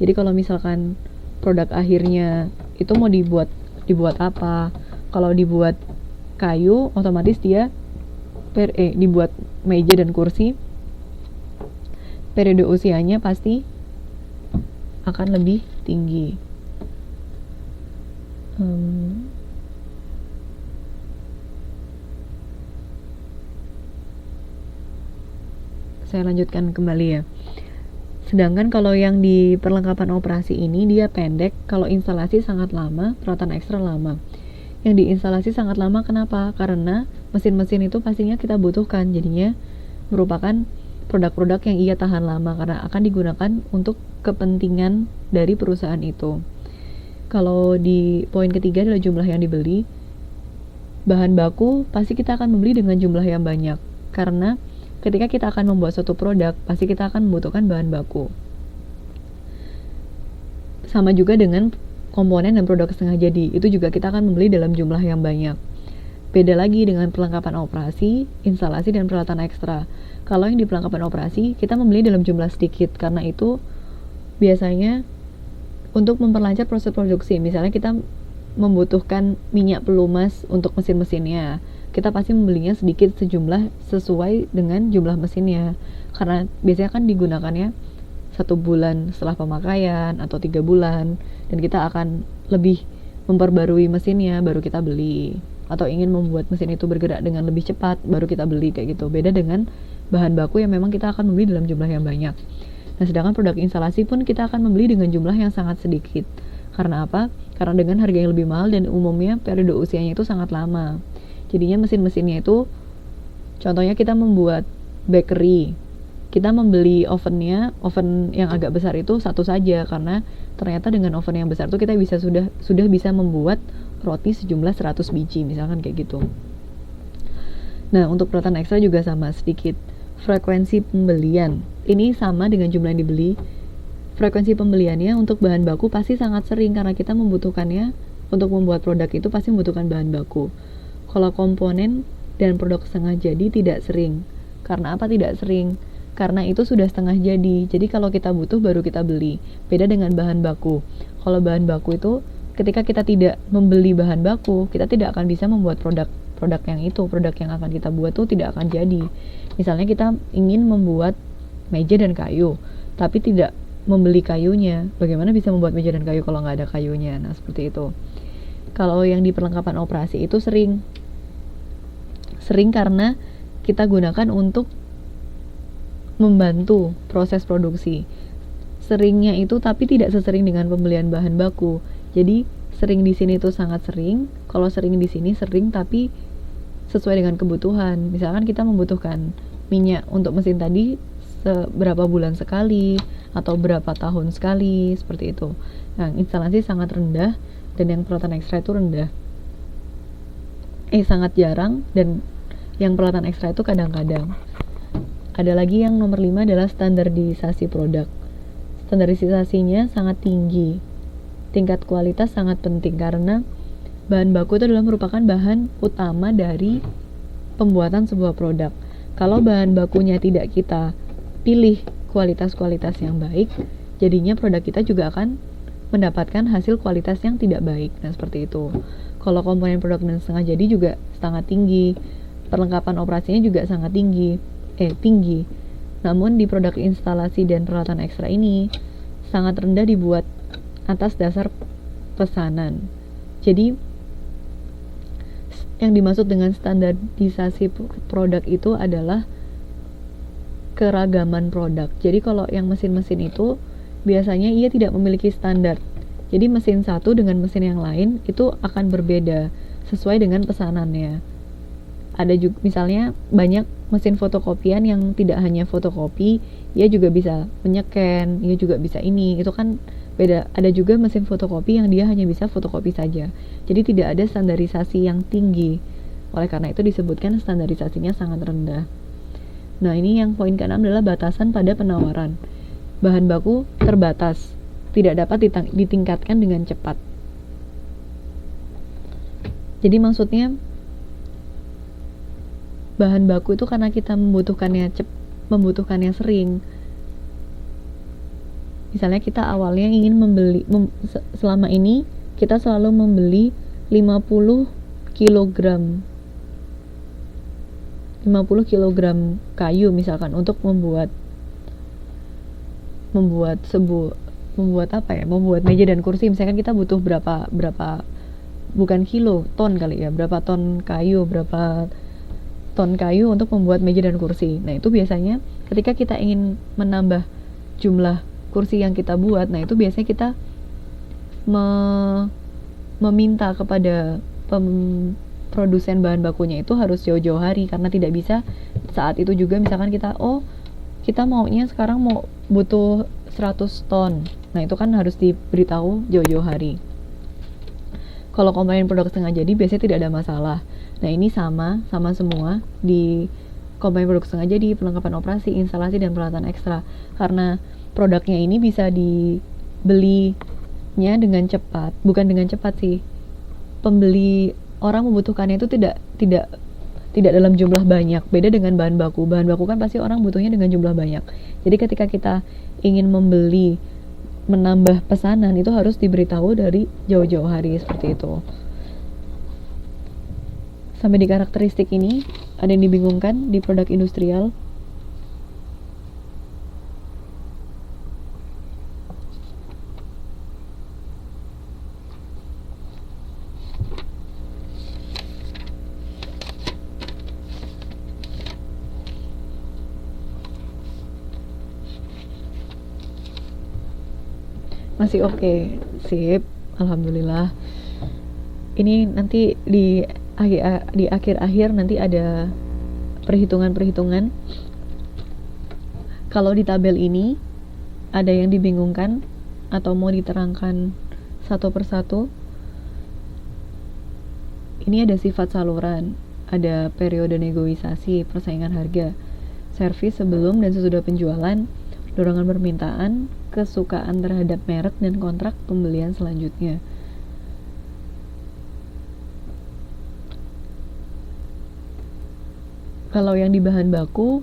Jadi kalau misalkan produk akhirnya itu mau dibuat apa, kalau dibuat kayu otomatis dia dibuat meja dan kursi, periode usianya pasti akan lebih tinggi. Saya lanjutkan kembali ya. Sedangkan kalau yang di perlengkapan operasi ini dia pendek, kalau instalasi sangat lama, perawatan ekstra lama. Yang diinstalasi sangat lama kenapa? Karena mesin-mesin itu pastinya kita butuhkan, jadinya merupakan produk-produk yang ia tahan lama karena akan digunakan untuk kepentingan dari perusahaan itu. Kalau di poin ketiga adalah jumlah yang dibeli. Bahan baku pasti kita akan membeli dengan jumlah yang banyak, karena ketika kita akan membuat suatu produk, pasti kita akan membutuhkan bahan baku. Sama juga dengan komponen dan produk setengah jadi, itu juga kita akan membeli dalam jumlah yang banyak. Beda lagi dengan perlengkapan operasi, instalasi, dan peralatan ekstra. Kalau yang di perlengkapan operasi, kita membeli dalam jumlah sedikit, karena itu biasanya untuk memperlancar proses produksi. Misalnya kita membutuhkan minyak pelumas untuk mesin-mesinnya, kita pasti membelinya sedikit sejumlah sesuai dengan jumlah mesinnya, karena biasanya kan digunakannya 1 bulan setelah pemakaian atau 3 bulan, dan kita akan lebih memperbarui mesinnya baru kita beli, atau ingin membuat mesin itu bergerak dengan lebih cepat baru kita beli, kayak gitu. Beda dengan bahan baku yang memang kita akan membeli dalam jumlah yang banyak. Nah, sedangkan produk instalasi pun kita akan membeli dengan jumlah yang sangat sedikit. Karena apa? Karena dengan harga yang lebih mahal dan umumnya periode usianya itu sangat lama. Jadinya mesin-mesinnya itu, contohnya kita membuat bakery, kita membeli oven yang agak besar itu satu saja, karena ternyata dengan oven yang besar itu kita sudah bisa membuat roti sejumlah 100 biji, misalkan kayak gitu. Nah, untuk peralatan ekstra juga sama, sedikit. Frekuensi pembelian ini sama dengan jumlah yang dibeli. Frekuensi pembeliannya untuk bahan baku pasti sangat sering, karena kita membutuhkannya untuk membuat produk itu pasti membutuhkan bahan baku. Kalau komponen dan produk setengah jadi tidak sering. Karena apa tidak sering? Karena itu sudah setengah jadi. Jadi kalau kita butuh baru kita beli. Beda dengan bahan baku. Kalau bahan baku itu ketika kita tidak membeli bahan baku, kita tidak akan bisa membuat produk yang itu. Produk yang akan kita buat tuh tidak akan jadi. Misalnya kita ingin membuat meja dan kayu, tapi tidak membeli kayunya. Bagaimana bisa membuat meja dan kayu kalau nggak ada kayunya? Nah, seperti itu. Kalau yang di perlengkapan operasi itu sering karena kita gunakan untuk membantu proses produksi. Seringnya itu tapi tidak sesering dengan pembelian bahan baku. Jadi sering di sini itu sangat sering. Kalau sering di sini sering tapi sesuai dengan kebutuhan. Misalkan kita membutuhkan minyak untuk mesin tadi berapa bulan sekali atau berapa tahun sekali, seperti itu. Nah, instalasi sangat rendah, dan yang peralatan ekstra itu rendah. Sangat jarang, dan yang peralatan ekstra itu kadang-kadang. Ada lagi yang nomor 5 adalah standarisasi produk. Standarisasinya sangat tinggi. Tingkat kualitas sangat penting karena bahan baku itu adalah merupakan bahan utama dari pembuatan sebuah produk. Kalau bahan bakunya tidak kita pilih kualitas-kualitas yang baik, jadinya produk kita juga akan mendapatkan hasil kualitas yang tidak baik. Nah, seperti itu. Kalau komponen produk dan setengah jadi juga sangat tinggi, perlengkapan operasinya juga sangat tinggi. Namun di produk instalasi dan peralatan ekstra ini sangat rendah dibuat atas dasar pesanan. Jadi yang dimaksud dengan standarisasi produk itu adalah keragaman produk. Jadi kalau yang mesin-mesin itu biasanya ia tidak memiliki standar. Jadi mesin satu dengan mesin yang lain itu akan berbeda sesuai dengan pesanannya. Ada juga misalnya banyak mesin fotokopian yang tidak hanya fotokopi, ia juga bisa menyeken, ia juga bisa ini. Itu kan beda. Ada juga mesin fotokopi yang dia hanya bisa fotokopi saja. Jadi tidak ada standarisasi yang tinggi. Oleh karena itu disebutkan standarisasinya sangat rendah. Nah, ini yang poin ke-6 adalah batasan pada penawaran. Bahan baku terbatas, tidak dapat ditingkatkan dengan cepat. Jadi maksudnya bahan baku itu karena kita membutuhkannya sering, Misalnya kita awalnya ingin membeli selama ini kita selalu membeli 50 kilogram 50 kilogram kayu misalkan untuk membuat meja dan kursi. Misalkan kita butuh berapa bukan kilo, ton kali ya, berapa ton kayu untuk membuat meja dan kursi. Nah itu biasanya ketika kita ingin menambah jumlah kursi yang kita buat, nah itu biasanya kita meminta kepada produsen bahan bakunya itu harus jauh-jauh hari, karena tidak bisa saat itu juga misalkan kita maunya sekarang mau butuh 100 ton. Nah itu kan harus diberitahu jauh-jauh hari. Kalau komponen produk setengah jadi biasanya tidak ada masalah. Nah ini sama semua di komponen produk setengah jadi, perlengkapan operasi, instalasi, dan peralatan ekstra. Karena produknya ini bisa dibelinya dengan cepat, bukan dengan cepat sih. Orang membutuhkannya itu tidak dalam jumlah banyak. Beda dengan bahan baku. Bahan baku kan pasti orang butuhnya dengan jumlah banyak. Jadi ketika kita ingin menambah pesanan itu harus diberitahu dari jauh-jauh hari seperti itu. Sampai di karakteristik ini, ada yang dibingungkan di produk industrial? Masih oke. Sip, alhamdulillah. Ini nanti di akhir-akhir nanti ada perhitungan-perhitungan. Kalau di tabel ini ada yang dibingungkan atau mau diterangkan satu persatu. Ini ada sifat saluran, ada periode negosiasi, persaingan harga, servis sebelum dan sesudah penjualan, dorongan permintaan, kesukaan terhadap merek, dan kontrak pembelian selanjutnya. Kalau yang di bahan baku,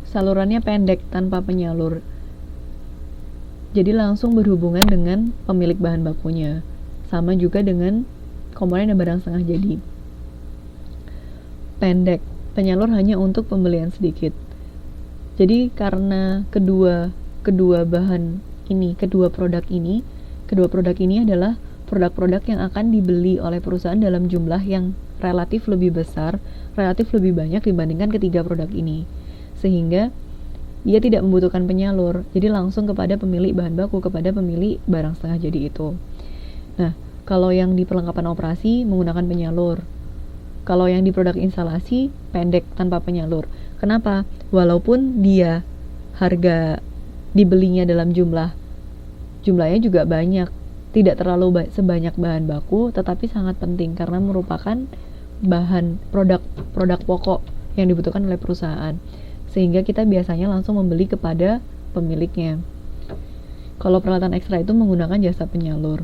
salurannya pendek tanpa penyalur, jadi langsung berhubungan dengan pemilik bahan bakunya. Sama juga dengan komponen dan barang setengah jadi. Pendek, penyalur hanya untuk pembelian sedikit. Jadi karena kedua produk ini adalah produk-produk yang akan dibeli oleh perusahaan dalam jumlah yang relatif lebih besar, relatif lebih banyak dibandingkan ketiga produk ini. Sehingga dia tidak membutuhkan penyalur, jadi langsung kepada pemilik bahan baku, kepada pemilik barang setengah jadi itu. Nah, kalau yang di perlengkapan operasi menggunakan penyalur. Kalau yang di produk instalasi pendek tanpa penyalur. Kenapa? Walaupun dia harga dibelinya dalam jumlahnya juga banyak, tidak terlalu sebanyak bahan baku, tetapi sangat penting karena merupakan bahan produk pokok yang dibutuhkan oleh perusahaan, sehingga kita biasanya langsung membeli kepada pemiliknya. Kalau peralatan ekstra itu menggunakan jasa penyalur.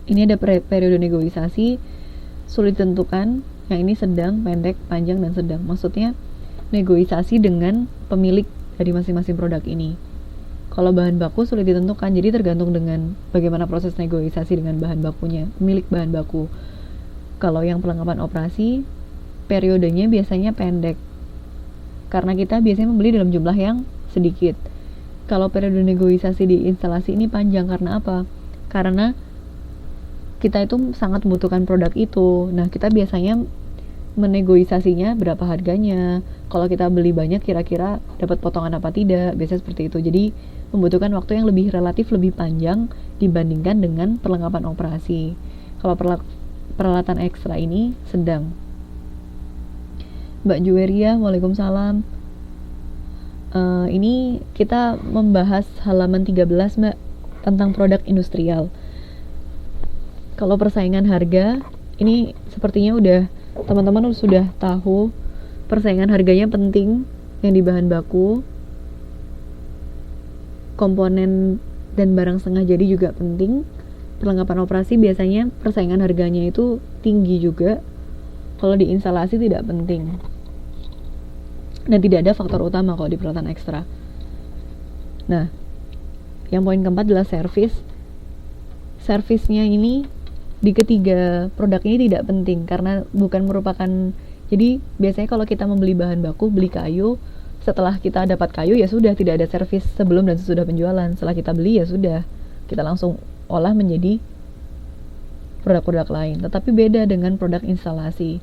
Ini ada periode negosiasi, sulit ditentukan. Yang ini sedang, pendek, panjang, dan sedang. Maksudnya negosiasi dengan pemilik dari masing-masing produk ini. Kalau bahan baku sulit ditentukan, jadi tergantung dengan bagaimana proses negosiasi dengan bahan bakunya, pemilik bahan baku. Kalau yang perlengkapan operasi, periodenya biasanya pendek, karena kita biasanya membeli dalam jumlah yang sedikit. Kalau periode negosiasi di instalasi ini panjang, karena apa? Karena kita itu sangat membutuhkan produk itu. Nah, kita biasanya menegosiasinya berapa harganya, kalau kita beli banyak kira-kira dapat potongan apa tidak, biasanya seperti itu. Jadi membutuhkan waktu yang relatif lebih panjang dibandingkan dengan perlengkapan operasi. Kalau peralatan ekstra ini sedang. Mbak Juweria, waalaikumsalam. Ini kita membahas halaman 13, Mbak, tentang produk industrial. Kalau persaingan harga, ini sepertinya teman-teman sudah tahu persaingan harganya penting yang di bahan baku, komponen dan barang setengah jadi juga penting. Perlengkapan operasi biasanya persaingan harganya itu tinggi juga. Kalau di instalasi tidak penting dan tidak ada faktor utama kalau di peralatan ekstra. Nah, Yang poin keempat adalah service. Servisnya ini di ketiga produk ini tidak penting karena bukan merupakan, jadi biasanya kalau kita membeli bahan baku, beli kayu, setelah kita dapat kayu ya sudah, tidak ada servis sebelum dan sesudah penjualan. Setelah kita beli ya sudah, kita langsung olah menjadi produk-produk lain. Tetapi beda dengan produk instalasi.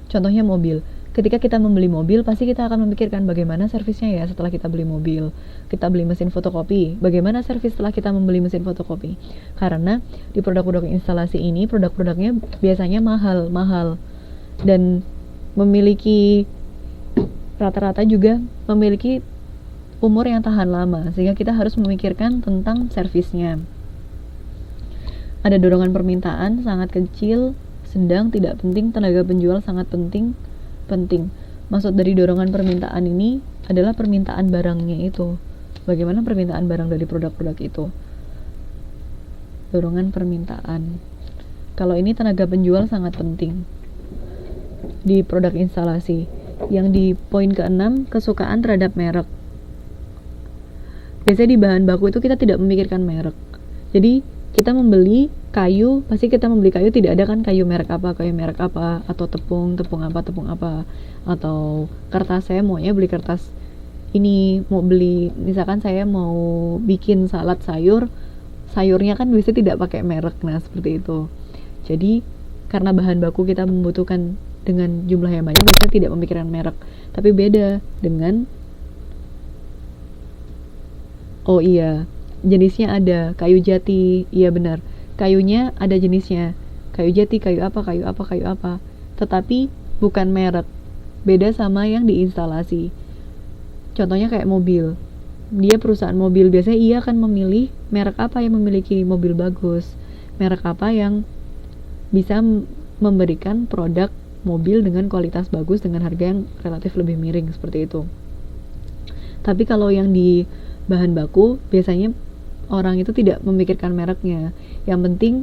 Contohnya mobil. Ketika kita membeli mobil, pasti kita akan memikirkan bagaimana servisnya ya setelah kita beli mobil. Kita beli mesin fotokopi, bagaimana servis setelah kita membeli mesin fotokopi. Karena di produk-produk instalasi ini, produk-produknya biasanya mahal. Dan memiliki rata-rata juga memiliki umur yang tahan lama, sehingga kita harus memikirkan tentang servisnya. Ada dorongan permintaan sangat kecil, sedang, tidak penting. Tenaga penjual sangat penting. Maksud dari dorongan permintaan ini adalah permintaan barangnya itu. Bagaimana permintaan barang dari produk-produk itu? Dorongan permintaan. Kalau ini tenaga penjual sangat penting di produk instalasi. Yang di poin ke-6, kesukaan terhadap merek. Biasanya di bahan baku itu kita tidak memikirkan merek. Jadi kita membeli kayu, pasti kita membeli kayu tidak ada kan kayu merek apa, atau tepung apa, atau kertas. Saya maunya beli kertas ini, mau beli, misalkan saya mau bikin salad sayurnya kan biasanya tidak pakai merek. Nah seperti itu. Jadi karena bahan baku kita membutuhkan dengan jumlah yang banyak, kita tidak memikirkan merek. Tapi beda dengan, oh iya, jenisnya ada, kayu jati, iya benar, kayunya ada jenisnya, kayu jati, kayu apa, tetapi bukan merek. Beda sama yang diinstalasi. Contohnya kayak mobil, dia perusahaan mobil, biasanya ia akan memilih merek apa yang memiliki mobil bagus, merek apa yang bisa memberikan produk mobil dengan kualitas bagus dengan harga yang relatif lebih miring, seperti itu. Tapi kalau yang di bahan baku, biasanya orang itu tidak memikirkan mereknya. Yang penting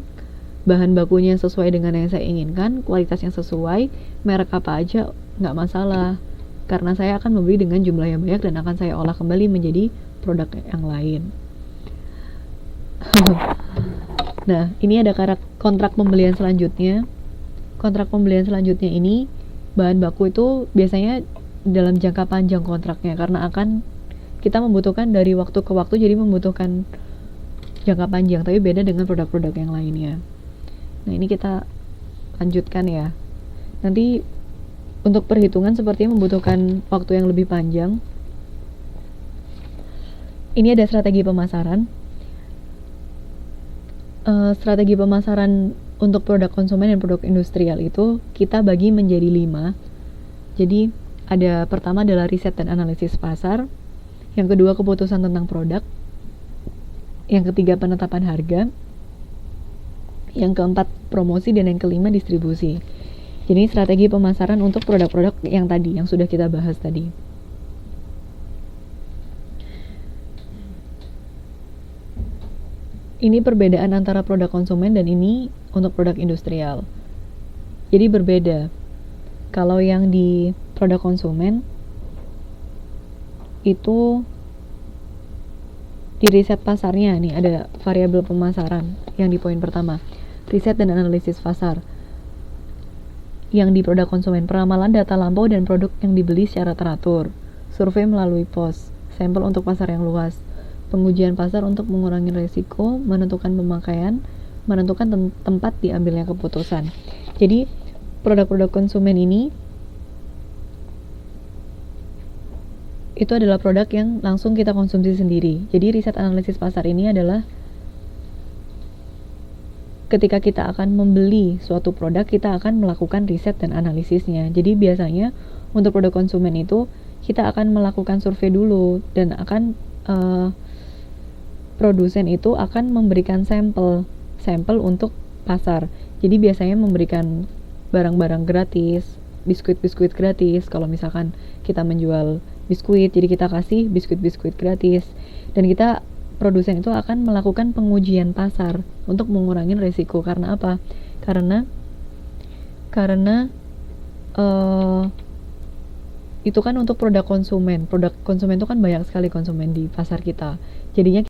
bahan bakunya sesuai dengan yang saya inginkan, kualitas yang sesuai, merek apa aja nggak masalah, karena saya akan membeli dengan jumlah yang banyak dan akan saya olah kembali menjadi produk yang lain. Nah, ini ada kontrak pembelian selanjutnya. Kontrak pembelian selanjutnya ini, bahan baku itu biasanya dalam jangka panjang kontraknya, karena akan kita membutuhkan dari waktu ke waktu, jadi membutuhkan jangka panjang. Tapi beda dengan produk-produk yang lainnya. Nah, ini kita lanjutkan ya. Nanti untuk perhitungan sepertinya membutuhkan waktu yang lebih panjang. Ini ada strategi pemasaran. Strategi pemasaran untuk produk konsumen dan produk industrial itu kita bagi menjadi 5. Jadi ada, pertama adalah riset dan analisis pasar, yang kedua keputusan tentang produk, yang ketiga penetapan harga, yang keempat promosi, dan yang kelima distribusi. Jadi strategi pemasaran untuk produk-produk yang tadi, yang sudah kita bahas tadi. Ini perbedaan antara produk konsumen dan ini untuk produk industrial. Jadi berbeda. Kalau yang di produk konsumen itu di riset pasarnya, nih ada variabel pemasaran yang di poin pertama, riset dan analisis pasar. Yang di produk konsumen, peramalan data lampau dan produk yang dibeli secara teratur, survei melalui pos, sampel untuk pasar yang luas, pengujian pasar untuk mengurangi resiko, menentukan pemakaian, menentukan tempat diambilnya keputusan. Jadi produk-produk konsumen ini itu adalah produk yang langsung kita konsumsi sendiri. Jadi riset analisis pasar ini adalah ketika kita akan membeli suatu produk, kita akan melakukan riset dan analisisnya. Jadi biasanya untuk produk konsumen itu kita akan melakukan survei dulu, dan akan produsen itu akan memberikan sampel untuk pasar. Jadi biasanya memberikan barang-barang gratis, biskuit gratis. Kalau misalkan kita menjual biskuit, jadi kita kasih biskuit gratis. Dan kita, produsen itu akan melakukan pengujian pasar untuk mengurangi resiko. Karena apa? Karena itu kan untuk produk konsumen. Produk konsumen itu kan banyak sekali konsumen di pasar kita. Jadinya